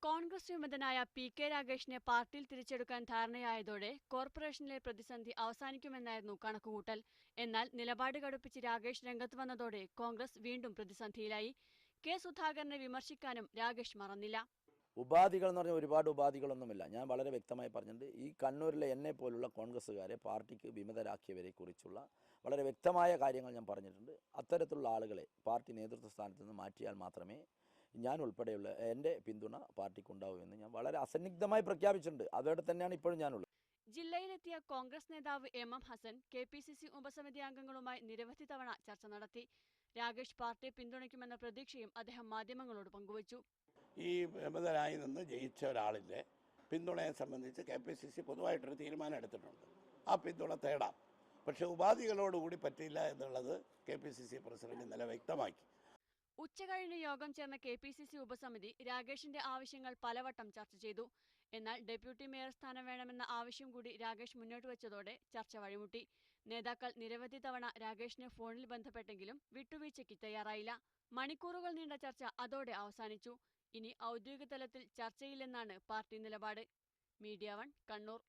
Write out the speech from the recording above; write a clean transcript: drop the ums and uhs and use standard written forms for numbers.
Congress വിമതനായ P K. രാഗേഷിനെ പാർട്ടിയിൽ തിരിച്ചെടുക്കാൻ ധാരണയായതോടെ കോർപ്പറേഷനിലെ പ്രതിസന്ധി അവസാനിക്കുമെന്നായിരുന്നു കണക്കുകൂട്ടൽ. എന്നാൽ നിലപാട് കടുപ്പിച്ച് രാഗേഷ് രംഗത്ത് വന്നതോടെ കോൺഗ്രസ് വീണ്ടും പ്രതിസന്ധിയിലായി. കെ. സുധാകരനെ വിമർശിക്കാനും രാഗേഷ് മറന്നില്ല. ഉപാധികൾ എന്ന് പറഞ്ഞാൽ ഒരുപാട് ഉപാധികളൊന്നുമില്ല. ഞാൻ വളരെ വ്യക്തമായി പറഞ്ഞിട്ടുണ്ട്. ഈ കണ്ണൂരിലെ എന്നെ പോലുള്ള കോൺഗ്രസ്സുകാരെ പാർട്ടിക്ക് വിമതരാക്കിയവരെ കുറിച്ചുള്ള വളരെ വ്യക്തമായ കാര്യങ്ങൾ ഞാൻ പറഞ്ഞിട്ടുണ്ട്. അത്തരത്തിലുള്ള ആളുകളെ പാർട്ടി നേതൃത്വ സ്ഥാനത്ത് നിന്ന് മാറ്റിയാൽ മാത്രമേ ഞാൻ ഉൾപ്പെടെയുള്ള എൻ്റെ പിന്തുണ പാർട്ടിക്കുണ്ടാവുമെന്ന് ഞാൻ വളരെ അസന്നിഗ്ധമായി പ്രഖ്യാപിച്ചിട്ടുണ്ട്. അതോടെ തന്നെയാണ് ഇപ്പോഴും ഞാനുള്ളത്. ജില്ലയിലെത്തിയ കോൺഗ്രസ് നേതാവ് എം ഹസൻ കെ.പി.സി.സി ഉപസമിതി അംഗങ്ങളുമായി നിരവധി തവണ ചർച്ച നടത്തി. രാഗേഷ് പാർട്ടിയെ പിന്തുണയ്ക്കുമെന്ന പ്രതീക്ഷയും അദ്ദേഹം മാധ്യമങ്ങളോട് പങ്കുവച്ചു. ഈ വിമതനായി നിന്ന് ജയിച്ച ഒരാളിൻ്റെ പിന്തുണയെ സംബന്ധിച്ച് കെ.പി.സി.സി പൊതുവായിട്ടൊരു തീരുമാനം എടുത്തിട്ടുണ്ട്. ആ പിന്തുണ തേടാം. പക്ഷേ ഉപാധികളോടുകൂടി പറ്റില്ല എന്നുള്ളത് കെ.പി.സി.സി പ്രസിഡന്റ് ഇന്നലെ വ്യക്തമാക്കി. ഉച്ചകഴിഞ്ഞ് യോഗം ചേർന്ന കെ.പി.സി.സി ഉപസമിതി രാഗേഷിന്റെ ആവശ്യങ്ങൾ പലവട്ടം ചർച്ച ചെയ്തു. എന്നാൽ ഡെപ്യൂട്ടി മേയർ സ്ഥാനം വേണമെന്ന ആവശ്യം കൂടി രാഗേഷ് മുന്നോട്ട് വെച്ചതോടെ ചർച്ച വഴിമുട്ടി. നേതാക്കൾ നിരവധി തവണ രാഗേഷിനെ ഫോണിൽ ബന്ധപ്പെട്ടെങ്കിലും വിട്ടുവീഴ്ചയ്ക്ക് തയ്യാറായില്ല. മണിക്കൂറുകൾ നീണ്ട ചർച്ച അതോടെ അവസാനിച്ചു. ഇനി ഔദ്യോഗിക തലത്തിൽ ചർച്ചയില്ലെന്നാണ് പാർട്ടി നിലപാട്. മീഡിയ 1 കണ്ണൂർ.